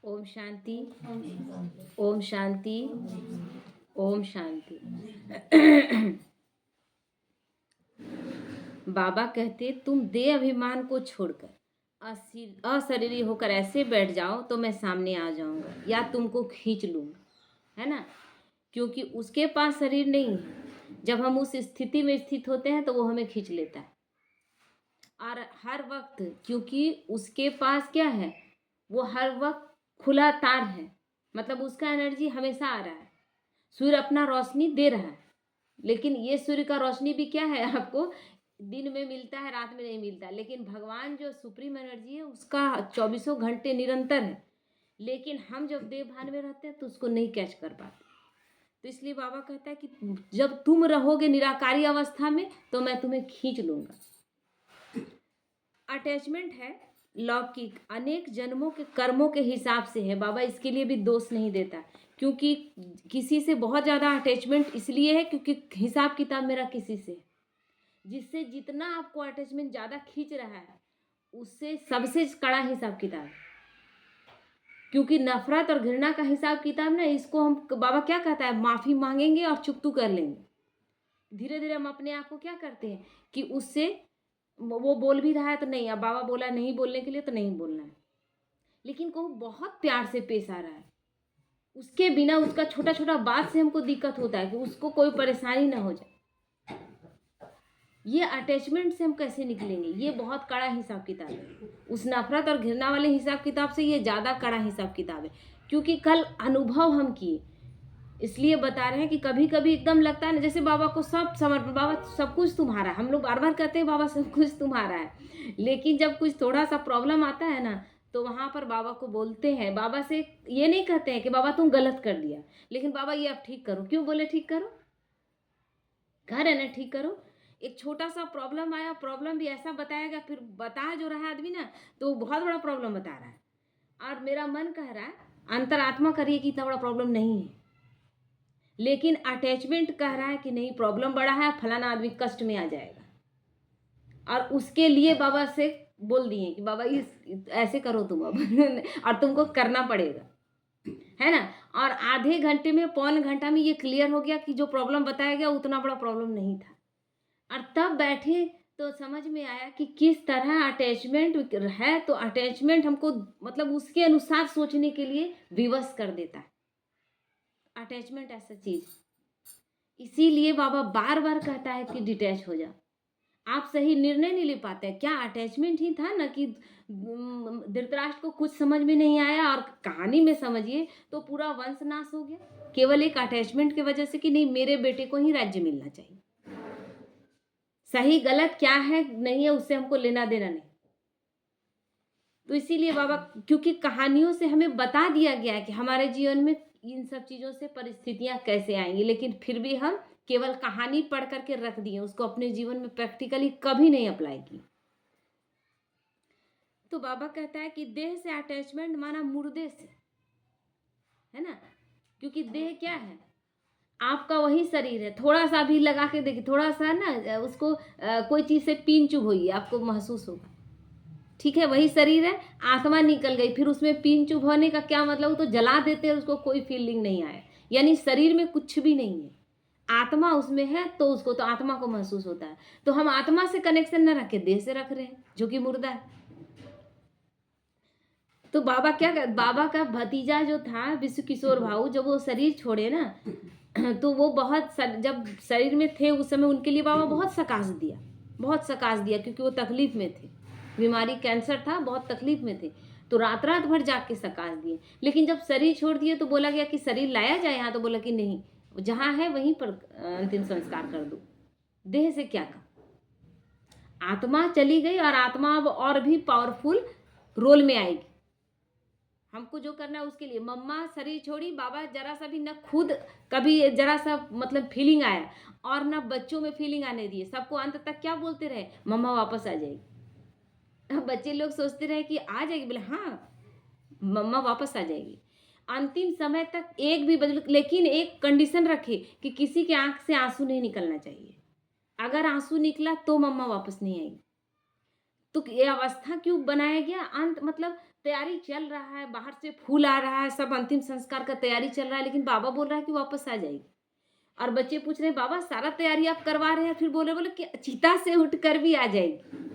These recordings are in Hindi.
ओम शांति। ओम शांति। ओम शांति। बाबा कहते तुम देह अभिमान को छोड़कर अशरीरी होकर ऐसे बैठ जाओ तो मैं सामने आ जाऊंगा या तुमको खींच लूंगा, है ना। क्योंकि उसके पास शरीर नहीं है। जब हम उस स्थिति में स्थित होते हैं तो वो हमें खींच लेता है। और हर वक्त, क्योंकि उसके पास क्या है, वो हर वक्त खुला तार है, मतलब उसका एनर्जी हमेशा आ रहा है। सूर्य अपना रोशनी दे रहा है, लेकिन ये सूर्य का रोशनी भी क्या है, आपको दिन में मिलता है, रात में नहीं मिलता। लेकिन भगवान जो सुप्रीम एनर्जी है उसका 24 घंटे निरंतर है। लेकिन हम जब देह भान में रहते हैं तो उसको नहीं कैच कर पाते। तो इसलिए बाबा कहता है कि जब तुम रहोगे निराकारी अवस्था में तो मैं तुम्हें खींच लूंगा। अटैचमेंट है लौकिक, अनेक जन्मों के कर्मों के हिसाब से है। बाबा इसके लिए भी दोष नहीं देता, क्योंकि किसी से बहुत ज़्यादा अटैचमेंट इसलिए है क्योंकि हिसाब किताब मेरा किसी से है। जिससे जितना आपको अटैचमेंट ज़्यादा खींच रहा है उससे सबसे कड़ा हिसाब किताब है। क्योंकि नफरत और घृणा का हिसाब किताब ना, इसको हम बाबा क्या कहता है, माफ़ी मांगेंगे और चुकतू कर लेंगे। धीरे धीरे हम अपने आप को क्या करते हैं कि उससे वो बोल भी रहा है तो नहीं, अब बाबा बोला नहीं बोलने के लिए तो नहीं बोलना है। लेकिन को बहुत प्यार से पेश आ रहा है, उसके बिना उसका छोटा छोटा बात से हमको दिक्कत होता है कि उसको कोई परेशानी ना हो जाए। ये अटैचमेंट से हम कैसे निकलेंगे, ये बहुत कड़ा हिसाब किताब है। उस नफरत और घृणा वाले हिसाब किताब से ये ज़्यादा कड़ा हिसाब किताब है, क्योंकि कल अनुभव हम किए, इसलिए बता रहे हैं कि कभी कभी एकदम लगता है ना जैसे बाबा को सब समर्पण, बाबा सब कुछ तुम्हारा है। हम लोग बार बार कहते हैं बाबा सब कुछ तुम्हारा है, लेकिन जब कुछ थोड़ा सा प्रॉब्लम आता है ना तो वहाँ पर बाबा को बोलते हैं, बाबा से ये नहीं कहते हैं कि बाबा तुम गलत कर दिया, लेकिन बाबा ये अब ठीक करो। क्यों बोले ठीक करो, घर है ना, ठीक करो। एक छोटा सा प्रॉब्लम आया, प्रॉब्लम भी ऐसा बताएगा, फिर बता जो रहा है आदमी ना तो बहुत बड़ा प्रॉब्लम बता रहा है, और मेरा मन कह रहा है अंतरात्मा करिए कि इतना बड़ा प्रॉब्लम नहीं है, लेकिन अटैचमेंट कह रहा है कि नहीं प्रॉब्लम बड़ा है, फलाना आदमी कष्ट में आ जाएगा। और उसके लिए बाबा से बोल दिए कि बाबा इस ऐसे करो तुम अब और तुमको करना पड़ेगा, है ना। और आधे घंटे में, पौन घंटा में ये क्लियर हो गया कि जो प्रॉब्लम बताया गया उतना बड़ा प्रॉब्लम नहीं था। और तब बैठे तो समझ में आया कि किस तरह अटैचमेंट है। तो अटैचमेंट हमको मतलब उसके अनुसार सोचने के लिए विवश कर देता है, अटैचमेंट ऐसा चीज। इसीलिए बाबा बार बार कहता है कि डिटैच हो जा। आप सही निर्णय नहीं ले पाते हैं। क्या अटैचमेंट ही था ना कि धृतराष्ट्र को कुछ समझ में नहीं आया, और कहानी में समझिए तो पूरा वंश नाश हो गया केवल एक अटैचमेंट की वजह से कि नहीं मेरे बेटे को ही राज्य मिलना चाहिए। सही गलत क्या है नहीं है उससे हमको लेना देना नहीं। तो इसीलिए बाबा, क्योंकि कहानियों से हमें बता दिया गया है कि हमारे जीवन में इन सब चीज़ों से परिस्थितियां कैसे आएंगी, लेकिन फिर भी हम केवल कहानी पढ़ करके रख दिए, उसको अपने जीवन में प्रैक्टिकली कभी नहीं अप्लाई की। तो बाबा कहता है कि देह से अटैचमेंट माना मुर्दे से, है ना। क्योंकि देह क्या है, आपका वही शरीर है। थोड़ा सा भी लगा के देखिए, थोड़ा सा ना उसको कोई चीज़ से पीन चुभ हुई आपको महसूस होगा, ठीक है, वही शरीर है। आत्मा निकल गई, फिर उसमें पीन चुभ होने का क्या मतलब, वो तो जला देते हैं उसको, कोई फीलिंग नहीं आया। यानी शरीर में कुछ भी नहीं है, आत्मा उसमें है तो उसको तो आत्मा को महसूस होता है। तो हम आत्मा से कनेक्शन न रख के देह से रख रहे हैं जो कि मुर्दा है। तो बाबा क्या कर, बाबा का भतीजा जो था विश्व किशोर भाऊ, जब वो शरीर छोड़े ना तो वो बहुत जब शरीर में थे उस समय उनके लिए बाबा बहुत सकाश दिया, बहुत सकाश दिया, क्योंकि वो तकलीफ में थे, बीमारी कैंसर था, बहुत तकलीफ में थे। तो रात रात भर जाग के सकाश दिए। लेकिन जब शरीर छोड़ दिए तो बोला गया कि शरीर लाया जाए यहाँ, तो बोला कि नहीं, जहाँ है वहीं पर अंतिम संस्कार कर दो, देह से क्या काम। आत्मा चली गई और आत्मा अब और भी पावरफुल रोल में आएगी। हमको जो करना है उसके लिए, मम्मा शरीर छोड़ी, बाबा जरा सा भी न खुद कभी जरा सा मतलब फीलिंग आया और न बच्चों में फीलिंग आने दिए। सबको अंत तक क्या बोलते रहे, मम्मा वापस आ जाएगी। अब बच्चे लोग सोचते रहे कि आ जाएगी, बोले हाँ मम्मा वापस आ जाएगी। अंतिम समय तक एक भी बदल, लेकिन एक कंडीशन रखे कि किसी के आंख से आंसू नहीं निकलना चाहिए। अगर आंसू निकला तो मम्मा वापस नहीं आएगी। तो ये अवस्था क्यों बनाया गया, अंत मतलब तैयारी चल रहा है, बाहर से फूल आ रहा है, सब अंतिम संस्कार का तैयारी चल रहा है, लेकिन बाबा बोल रहा है कि वापस आ जाएगी। और बच्चे पूछ रहे हैं, बाबा सारा तैयारी आप करवा रहे हैं, फिर बोले कि चिता से उठकर भी आ जाएगी।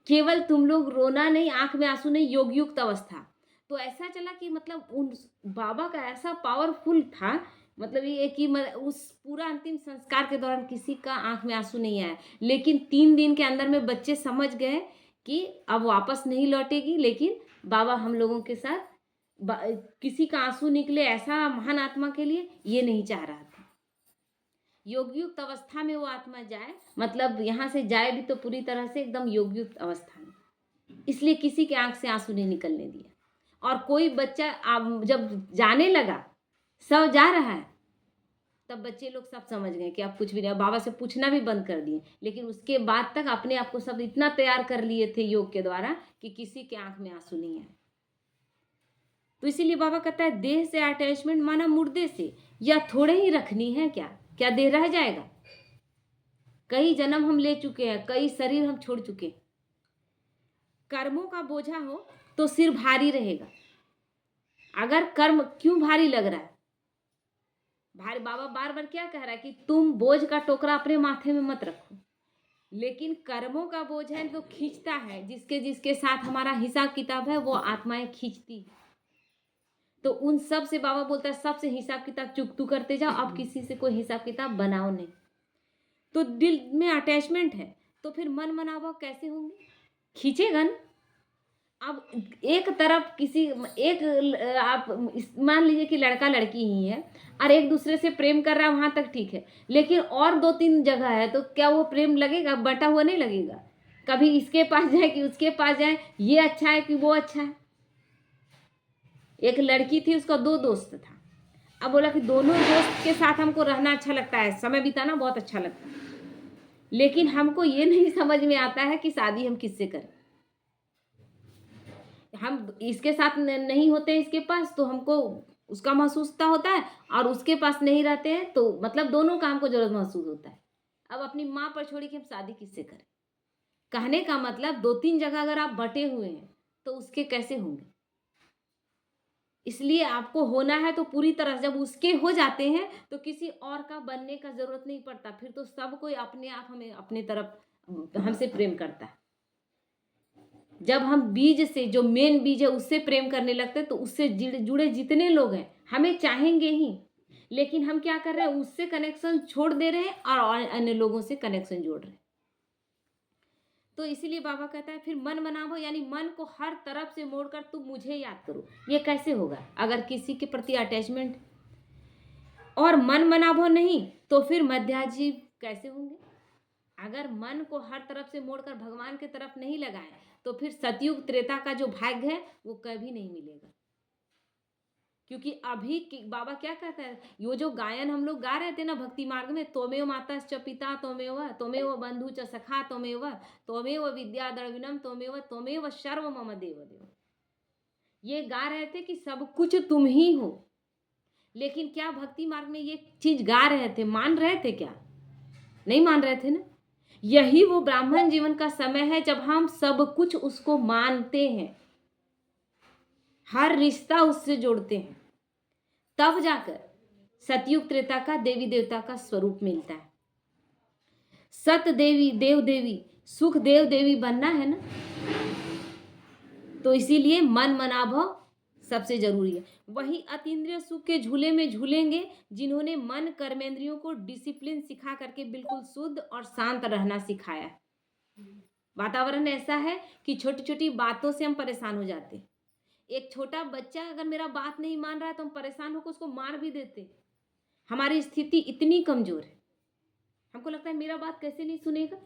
केवल तुम लोग रोना नहीं, आंख में आंसू नहीं, योग युक्त अवस्था। तो ऐसा चला कि मतलब उन बाबा का ऐसा पावरफुल था, मतलब ये कि उस पूरा अंतिम संस्कार के दौरान किसी का आंख में आंसू नहीं आया, लेकिन 3 दिन के अंदर में बच्चे समझ गए कि अब वापस नहीं लौटेगी, लेकिन बाबा हम लोगों के साथ किसी का आंसू निकले ऐसा महान आत्मा के लिए ये नहीं चाह रहा था। योगयुक्त अवस्था में वो आत्मा जाए, मतलब यहाँ से जाए भी तो पूरी तरह से एकदम योगयुक्त अवस्था में, इसलिए किसी के आंख से आंसू नहीं निकलने दिया। और कोई बच्चा जब जाने लगा, सब जा रहा है, तब बच्चे लोग सब समझ गए कि अब कुछ भी नहीं, बाबा से पूछना भी बंद कर दिए। लेकिन उसके बाद तक अपने आप को सब इतना तैयार कर लिए थे योग के द्वारा कि किसी के आंख में आंसू नहीं आए। तो इसीलिए बाबा कहता है, देह से अटैचमेंट माना मुर्दे से, या थोड़े ही रखनी है क्या? क्या देह रह जाएगा? कई जन्म हम ले चुके हैं, कई शरीर हम छोड़ चुके हैं। कर्मों का बोझा हो तो सिर भारी रहेगा। अगर कर्म क्यों भारी लग रहा है? भारी बाबा बार बार क्या कह रहा है कि तुम बोझ का टोकरा अपने माथे में मत रखो, लेकिन कर्मों का बोझ है तो खींचता है, जिसके जिसके साथ हमारा हिसाब किताब है वो आत्माएं खींचती है। तो उन सब से बाबा बोलता है, सबसे हिसाब किताब चुकतू करते जाओ, अब किसी से कोई हिसाब किताब बनाओ नहीं। तो दिल में अटैचमेंट है, तो फिर मन मनावा कैसे होंगे? खींचेगा ना। अब एक तरफ आप मान लीजिए कि लड़का लड़की ही है और एक दूसरे से प्रेम कर रहा है, वहां तक ठीक है, लेकिन और 2-3 जगह है, तो क्या वो प्रेम लगेगा? बटा हुआ नहीं लगेगा। कभी इसके पास जाए कि उसके पास जाए, ये अच्छा है कि वो अच्छा है। एक लड़की थी, उसका 2 दोस्त था। अब बोला कि दोनों दोस्त के साथ हमको रहना अच्छा लगता है, समय बिताना बहुत अच्छा लगता है, लेकिन हमको ये नहीं समझ में आता है कि शादी हम किससे करें। हम इसके साथ नहीं होते हैं, इसके पास, तो हमको उसका महसूसता होता है, और उसके पास नहीं रहते हैं तो मतलब दोनों का हमको जरूरत महसूस होता है। अब अपनी माँ पर छोड़ी कि हम शादी किससे करें। कहने का मतलब 2-3 जगह अगर आप बटे हुए हैं तो उसके कैसे होंगे? इसलिए आपको होना है तो पूरी तरह, जब उसके हो जाते हैं तो किसी और का बनने का जरूरत नहीं पड़ता, फिर तो सब कोई अपने आप हमें अपने तरफ हमसे प्रेम करता है। जब हम बीज से, जो मेन बीज है, उससे प्रेम करने लगते हैं तो उससे जुड़े जितने लोग हैं हमें चाहेंगे ही, लेकिन हम क्या कर रहे हैं? उससे कनेक्शन छोड़ दे रहे हैं और अन्य लोगों से कनेक्शन जोड़ रहे हैं। तो इसीलिए बाबा कहता है, फिर मन बनाओ, यानी मन को हर तरफ से मोड़कर तुम मुझे याद करो। ये कैसे होगा अगर किसी के प्रति अटैचमेंट? और मन बनाओ नहीं तो फिर मध्याजीव कैसे होंगे? अगर मन को हर तरफ से मोड़कर भगवान के तरफ नहीं लगाए तो फिर सतयुग त्रेता का जो भाग्य है वो कभी नहीं मिलेगा। क्योंकि अभी बाबा क्या कहता है, यो जो गायन हम लोग गा रहे थे ना भक्ति मार्ग में, त्वमेव माता च पिता त्वमेव बंधु च सखा त्वमेव विद्या द्रविणम त्वमेव सर्व मम देव देव, ये गा रहे थे कि सब कुछ तुम ही हो। लेकिन क्या भक्ति मार्ग में ये चीज गा रहे थे, मान रहे थे क्या? नहीं मान रहे थे ना। यही वो ब्राह्मण जीवन का समय है जब हम सब कुछ उसको मानते हैं, हर रिश्ता उससे जोड़ते हैं, तब जाकर सतयुग त्रेता का देवी देवता का स्वरूप मिलता है। सत देवी देव देवी सुख देव देवी बनना है ना, तो इसीलिए मन मनाभव सबसे जरूरी है। वही अतीन्द्रिय सुख के झूले में झूलेंगे जिन्होंने मन कर्मेंद्रियों को डिसिप्लिन सिखा करके बिल्कुल शुद्ध और शांत रहना सिखाया। वातावरण ऐसा है कि छोटी छोटी बातों से हम परेशान हो जाते हैं। एक छोटा बच्चा अगर मेरा बात नहीं मान रहा है तो हम परेशान होकर उसको मार भी देते। हमारी स्थिति इतनी कमजोर है, हमको लगता है मेरा बात कैसे नहीं सुनेगा।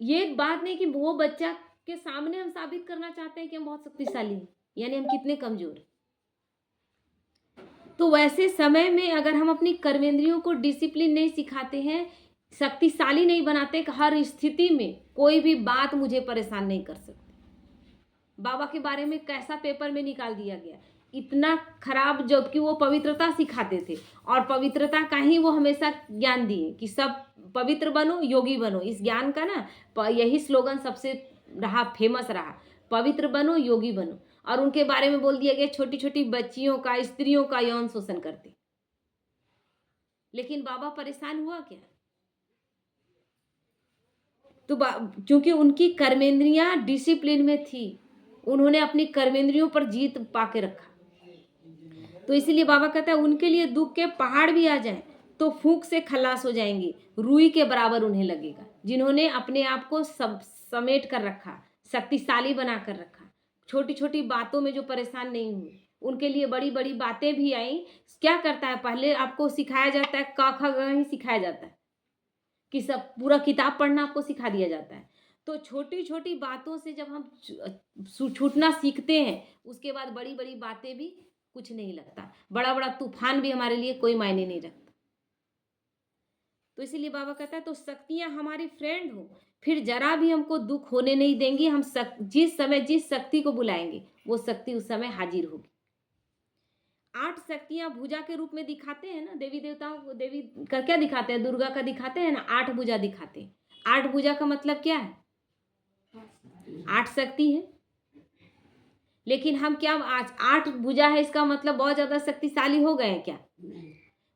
ये एक बात नहीं कि वो बच्चा के सामने हम साबित करना चाहते हैं कि हम बहुत शक्तिशाली हैं, यानी हम कितने कमजोर हैं। तो वैसे समय में अगर हम अपनी कर्मेंद्रियों को डिसिप्लिन नहीं सिखाते हैं, शक्तिशाली नहीं बनाते, हर स्थिति में कोई भी बात मुझे परेशान नहीं कर सकती। बाबा के बारे में कैसा पेपर में निकाल दिया गया, इतना खराब, जबकि वो पवित्रता सिखाते थे और पवित्रता का ही वो हमेशा ज्ञान दिए कि सब पवित्र बनो, योगी बनो। इस ज्ञान का ना यही स्लोगन सबसे रहा, फेमस रहा, पवित्र बनो, योगी बनो। और उनके बारे में बोल दिया गया छोटी छोटी बच्चियों का, स्त्रियों का यौन शोषण करते। लेकिन बाबा परेशान हुआ क्या? तो क्योंकि उनकी कर्मेंद्रियां डिसिप्लिन में थी, उन्होंने अपनी कर्मेंद्रियों पर जीत पाके रखा। तो इसीलिए बाबा कहता है उनके लिए दुख के पहाड़ भी आ जाएं तो फूंक से खलास हो जाएंगे, रुई के बराबर उन्हें लगेगा। जिन्होंने अपने आप को सब समेट कर रखा, शक्तिशाली बना कर रखा, छोटी छोटी बातों में जो परेशान नहीं हुए, उनके लिए बड़ी बड़ी बातें भी आई। क्या करता है, पहले आपको सिखाया जाता है, क ख ग ही सिखाया जाता है कि सब पूरा किताब पढ़ना आपको सिखा दिया जाता है। तो छोटी छोटी बातों से जब हम छूटना सीखते हैं, उसके बाद बड़ी बड़ी बातें भी कुछ नहीं लगता, बड़ा बड़ा तूफान भी हमारे लिए कोई मायने नहीं रखता। तो इसीलिए बाबा कहता है तो शक्तियां हमारी फ्रेंड हो, फिर जरा भी हमको दुख होने नहीं देंगी। हम जिस समय जिस शक्ति को बुलाएंगे वो शक्ति उस समय हाजिर होगी। 8 शक्तियां भुजा के रूप में दिखाते हैं ना, देवी देवताओं को। देवी का क्या दिखाते हैं? दुर्गा का दिखाते हैं ना, 8 भुजा दिखाते हैं। 8 भुजा का मतलब क्या है? 8 शक्ति है। लेकिन हम क्या आज 8 भुजा है इसका मतलब बहुत ज्यादा शक्तिशाली हो गए हैं क्या?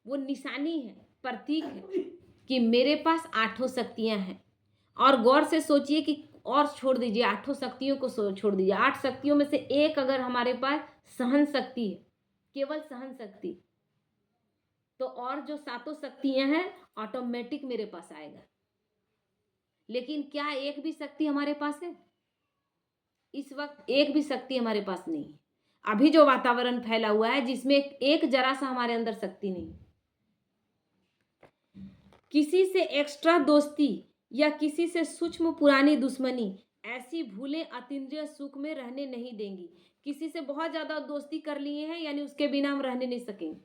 वो निशानी है, प्रतीक है कि मेरे पास 8 शक्तियां हैं। और गौर से सोचिए कि और छोड़ दीजिए, 8 शक्तियों को छोड़ दीजिए, 8 शक्तियों में से एक अगर हमारे पास सहन शक्ति है, केवल सहन शक्ति, तो और जो 7 शक्तियां हैं ऑटोमेटिक मेरे पास आएगा। लेकिन क्या एक भी शक्ति हमारे पास है? इस वक्त एक भी शक्ति हमारे पास नहीं है। अभी जो वातावरण फैला हुआ है जिसमें एक जरा सा हमारे अंदर शक्ति नहीं। किसी से एक्स्ट्रा दोस्ती या किसी से सूक्ष्म पुरानी दुश्मनी ऐसी भूलें अतीन्द्रिय सुख में रहने नहीं देंगी। किसी से बहुत ज्यादा दोस्ती कर लिए हैं यानी उसके बिना हम रहने नहीं सकेंगे।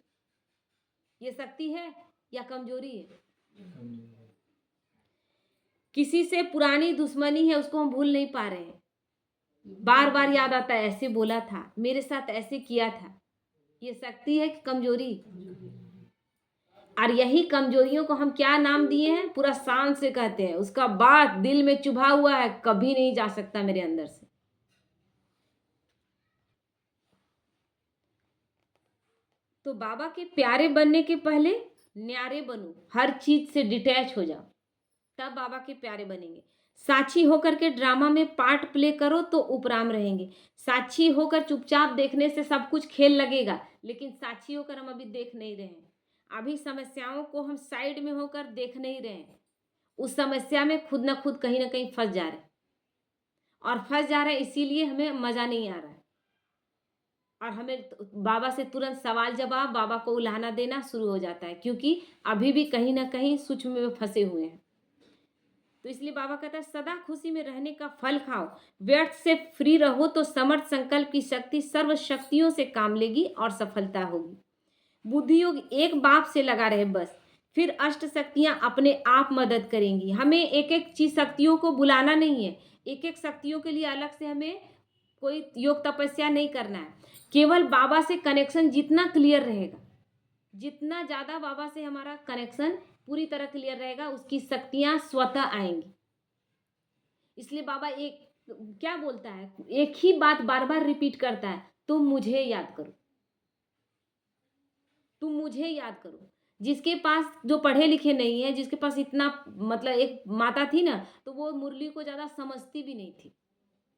ये शक्ति है या कमजोरी है? किसी से पुरानी दुश्मनी है, उसको हम भूल नहीं पा रहे हैं, बार बार याद आता है, ऐसे बोला था, मेरे साथ ऐसे किया था। ये शक्ति है कि कमजोरी? और यही कमजोरियों को हम क्या नाम दिए हैं? पूरा शान से कहते हैं, उसका बात दिल में चुभा हुआ है, कभी नहीं जा सकता मेरे अंदर से। तो बाबा के प्यारे बनने के पहले न्यारे बनो, हर चीज से डिटैच हो जाओ, तब बाबा के प्यारे बनेंगे। साक्षी होकर के ड्रामा में पार्ट प्ले करो तो उपराम रहेंगे। साक्षी होकर चुपचाप देखने से सब कुछ खेल लगेगा, लेकिन साक्षी होकर हम अभी देख नहीं रहे हैं। अभी समस्याओं को हम साइड में होकर देख नहीं रहे हैं, उस समस्या में खुद ना खुद कहीं ना कहीं फंस जा रहे हैं। और फंस जा रहे हैं इसीलिए हमें मजा नहीं आ रहा है, और हमें बाबा से तुरंत सवाल जवाब, बाबा को उलाहना देना शुरू हो जाता है, क्योंकि अभी भी कहीं ना कहीं सूक्ष्म में फंसे हुए हैं। तो इसलिए बाबा कहता है सदा खुशी में रहने का फल खाओ, व्यर्थ से फ्री रहो तो समर्थ संकल्प की शक्ति सर्व शक्तियों से काम लेगी और सफलता होगी। बुद्धि योग एक बाप से लगा रहे बस, फिर अष्ट शक्तियां अपने आप मदद करेंगी। हमें एक एक चीज शक्तियों को बुलाना नहीं है, एक एक शक्तियों के लिए अलग से हमें कोई योग तपस्या नहीं करना है। केवल बाबा से कनेक्शन जितना क्लियर रहेगा, जितना ज़्यादा बाबा से हमारा कनेक्शन पूरी तरह क्लियर रहेगा, उसकी शक्तियां स्वतः आएंगी। इसलिए बाबा एक क्या बोलता है, एक ही बात बार बार रिपीट करता है, तुम मुझे याद करो, तुम मुझे याद करो। जिसके पास जो पढ़े लिखे नहीं है, जिसके पास इतना मतलब एक माता थी ना, तो वो मुरली को ज़्यादा समझती भी नहीं थी।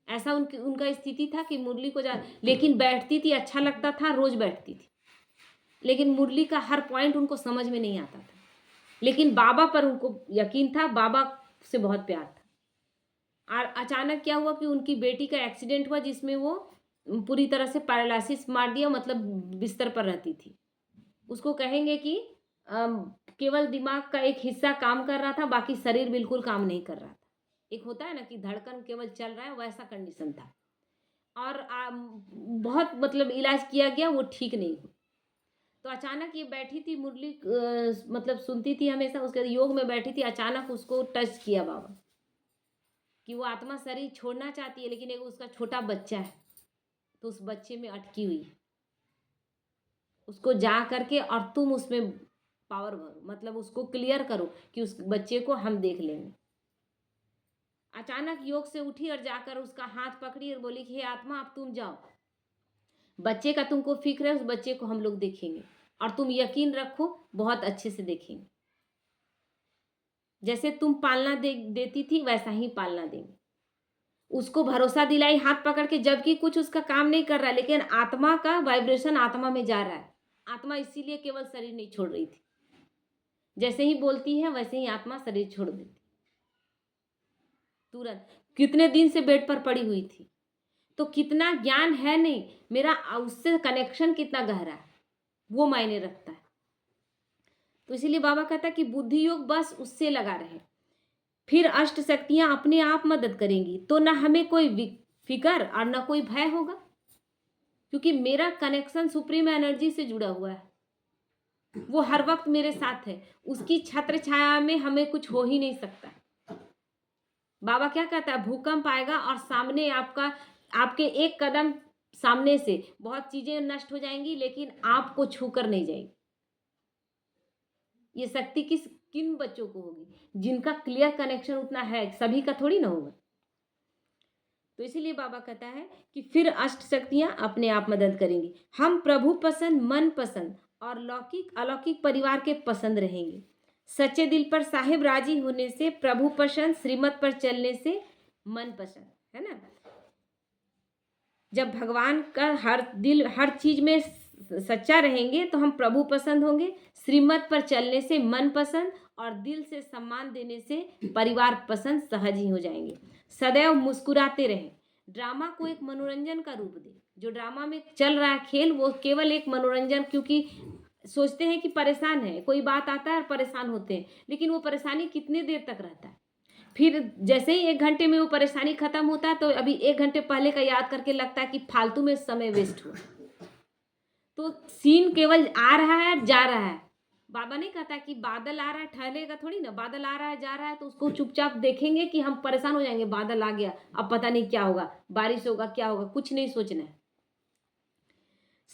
ऐसा उनका स्थिति था कि मुरली को लेकिन बैठती थी, अच्छा लगता था, रोज बैठती थी, लेकिन मुरली का हर पॉइंट उनको समझ में नहीं आता था। लेकिन बाबा पर उनको यकीन था, बाबा से बहुत प्यार था। और अचानक क्या हुआ कि उनकी बेटी का एक्सीडेंट हुआ, जिसमें वो पूरी तरह से पैरालिसिस मार दिया, मतलब बिस्तर पर रहती थी। उसको कहेंगे कि केवल दिमाग का एक हिस्सा काम कर रहा था, बाकी शरीर बिल्कुल काम नहीं कर रहा था। एक होता है ना कि धड़कन केवल चल रहा है, वैसा कंडीशन था। और बहुत मतलब इलाज किया गया, वो ठीक नहीं हुई। तो अचानक ये बैठी थी मुरली, मतलब सुनती थी हमेशा, उसके योग में बैठी थी, अचानक उसको टच किया बाबा कि वो आत्मा शरीर छोड़ना चाहती है, लेकिन एक उसका छोटा बच्चा है, तो उस बच्चे में अटकी हुई है। उसको जा करके और तुम उसमें पावर भरो, मतलब उसको क्लियर करो कि उस बच्चे को हम देख लेंगे। अचानक योग से उठी और जाकर उसका हाथ पकड़ी और बोली कि हे आत्मा, अब तुम जाओ, बच्चे का तुमको फिक्र है, उस बच्चे को हम लोग देखेंगे और तुम यकीन रखो बहुत अच्छे से देखेंगे, जैसे तुम पालना देती थी वैसा ही पालना देंगे। उसको भरोसा दिलाई हाथ पकड़ के, जबकि कुछ उसका काम नहीं कर रहा है, लेकिन आत्मा का वाइब्रेशन आत्मा में जा रहा है। आत्मा इसीलिए केवल शरीर नहीं छोड़ रही थी, जैसे ही बोलती है वैसे ही आत्मा शरीर छोड़ देती तुरंत। कितने दिन से बेड पर पड़ी हुई थी, तो कितना ज्ञान है नहीं मेरा, उससे कनेक्शन कितना गहरा है वो मायने रखता है। तो इसीलिए बाबा कहता है कि बुद्धि योग बस उससे लगा रहे, फिर अष्ट शक्तियां अपने आप मदद करेंगी, तो ना हमें कोई फिकर और ना कोई भय होगा, क्योंकि मेरा कनेक्शन सुप्रीम एनर्जी से जुड़ा हुआ है। वो हर वक्त मेरे साथ है, उसकी छत्र छाया में हमें कुछ हो ही नहीं सकता। बाबा क्या कहता है, भूकंप आएगा और सामने आपके एक कदम सामने से बहुत चीजें नष्ट हो जाएंगी, लेकिन आपको छूकर नहीं जाएगी। ये शक्ति किन बच्चों को होगी, जिनका क्लियर कनेक्शन उतना है, सभी का थोड़ी ना होगा। तो इसीलिए बाबा कहता है कि फिर अष्ट शक्तियां अपने आप मदद करेंगी। हम प्रभु पसंद, मन पसंद और लौकिक अलौकिक परिवार के पसंद रहेंगे। सच्चे दिल पर साहिब राजी होने से, प्रभु पसंद श्रीमत पर चलने से मन पसंद, है ना। जब भगवान का हर चीज में सच्चा रहेंगे तो हम प्रभु पसंद होंगे, श्रीमत पर चलने से मन पसंद और दिल से सम्मान देने से परिवार पसंद सहज ही हो जाएंगे। सदैव मुस्कुराते रहें, ड्रामा को एक मनोरंजन का रूप दे। जो ड्रामा में चल रहा है खेल, वो केवल एक मनोरंजन, क्योंकि सोचते हैं कि परेशान है, कोई बात आता है और परेशान होते हैं, लेकिन वो परेशानी कितने देर तक रहता है। फिर जैसे ही 1 घंटे में वो परेशानी खत्म होता है, तो अभी 1 घंटे पहले का याद करके लगता है कि फालतू में समय वेस्ट हुआ। तो सीन केवल आ रहा है जा रहा है। बाबा नहीं कहता कि बादल आ रहा है, ठहरेगा थोड़ी ना, बादल आ रहा है जा रहा है, तो उसको चुपचाप देखेंगे कि हम परेशान हो जाएंगे, बादल आ गया अब पता नहीं क्या होगा, बारिश होगा क्या होगा, कुछ नहीं सोचना है।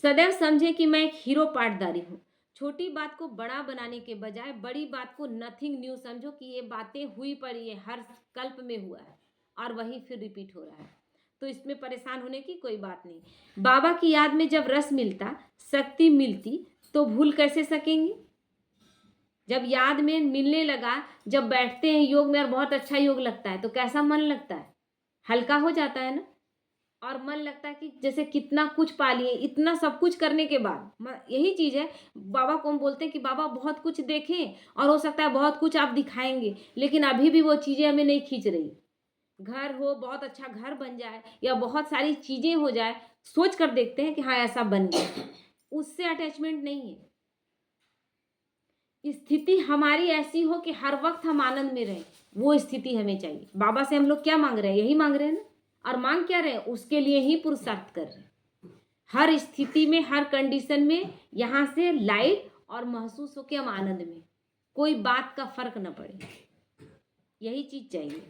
सदैव समझे कि मैं एक हीरो पाटदारी हूँ। छोटी बात को बड़ा बनाने के बजाय बड़ी बात को नथिंग न्यू समझो कि ये बातें हुई पड़ी है, हर कल्प में हुआ है और वही फिर रिपीट हो रहा है, तो इसमें परेशान होने की कोई बात नहीं। बाबा की याद में जब रस मिलता, शक्ति मिलती, तो भूल कैसे सकेंगे। जब याद में मिलने लगा, जब बैठते हैं योग में और बहुत अच्छा योग लगता है, तो कैसा मन लगता है, हल्का हो जाता है ना। और मन लगता है कि जैसे कितना कुछ पा लिए, इतना सब कुछ करने के बाद। यही चीज़ है, बाबा को हम बोलते हैं कि बाबा बहुत कुछ देखें, और हो सकता है बहुत कुछ आप दिखाएंगे, लेकिन अभी भी वो चीज़ें हमें नहीं खींच रही। घर हो, बहुत अच्छा घर बन जाए या बहुत सारी चीज़ें हो जाए, सोच कर देखते हैं कि हाँ ऐसा बन गया, उससे अटैचमेंट नहीं है। स्थिति हमारी ऐसी हो कि हर वक्त हम आनंद में रहें, वो स्थिति हमें चाहिए। बाबा से हम लोग क्या मांग रहे हैं, यही मांग रहे हैं ना। और मांग क्या रहे हैं, उसके लिए ही पुरुषार्थ कर रहे हैं। हर स्थिति में, हर कंडीशन में यहाँ से लाइट और महसूस हो कि हम आनंद में, कोई बात का फर्क न पड़े, यही चीज चाहिए।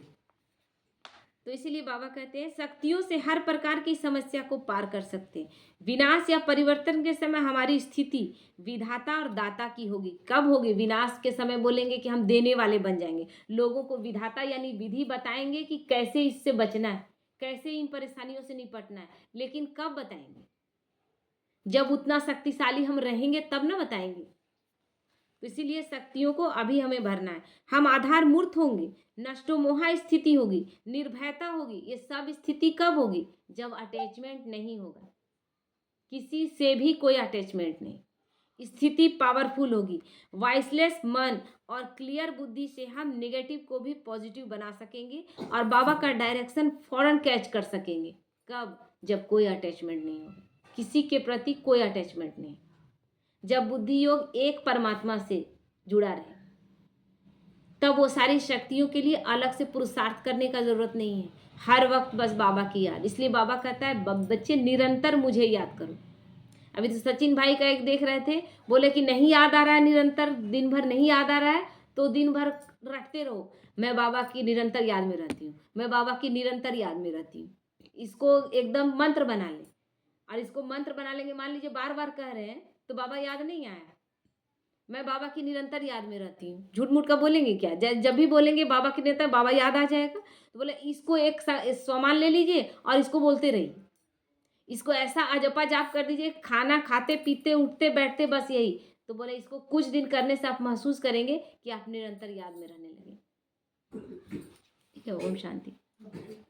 तो इसीलिए बाबा कहते हैं शक्तियों से हर प्रकार की समस्या को पार कर सकते हैं। विनाश या परिवर्तन के समय हमारी स्थिति विधाता और दाता की होगी। कब होगी, विनाश के समय बोलेंगे कि हम देने वाले बन जाएंगे, लोगों को विधाता यानी विधि बताएंगे कि कैसे इससे बचना है, कैसे इन परेशानियों से निपटना है। लेकिन कब बताएंगे, जब उतना शक्तिशाली हम रहेंगे तब ना बताएंगे। तो इसीलिए शक्तियों को अभी हमें भरना है। हम आधार मूर्त होंगे, नष्टो मोहा स्थिति होगी, निर्भयता होगी। ये सब स्थिति कब होगी, जब अटैचमेंट नहीं होगा, किसी से भी कोई अटैचमेंट नहीं, स्थिति पावरफुल होगी। वॉइसलेस मन और क्लियर बुद्धि से हम नेगेटिव को भी पॉजिटिव बना सकेंगे और बाबा का डायरेक्शन फौरन कैच कर सकेंगे। कब, जब कोई अटैचमेंट नहीं होगा, किसी के प्रति कोई अटैचमेंट नहीं, जब बुद्धि योग एक परमात्मा से जुड़ा रहे, तब वो सारी शक्तियों के लिए अलग से पुरुषार्थ करने का जरूरत नहीं है। हर वक्त बस बाबा की याद। इसलिए बाबा कहता है बच्चे निरंतर मुझे याद करो। अभी तो सचिन भाई का एक देख रहे थे, बोले कि नहीं याद आ रहा है, निरंतर दिन भर नहीं याद आ रहा है, तो दिन भर रटते रहो, मैं बाबा की निरंतर याद में रहती हूँ, मैं बाबा की निरंतर याद में रहती हूँ। इसको एकदम मंत्र बना ले, और इसको मंत्र बना लेंगे, मान लीजिए बार बार कह रहे हैं तो बाबा याद नहीं आया, मैं बाबा की निरंतर याद में रहती हूँ। झूठ मूठ का बोलेंगे क्या? जब भी बोलेंगे बाबा की निरंतर, बाबा याद आ जाएगा। तो बोले इसको एक सामान ले लीजिए और इसको बोलते रहिए। इसको ऐसा अजपा जाप कर दीजिए, खाना खाते पीते उठते बैठते बस यही। तो बोले इसको कुछ दिन करने से आप महसूस करेंगे कि आप निरंतर याद में रहने लगे। ठीक है, ओम शांति।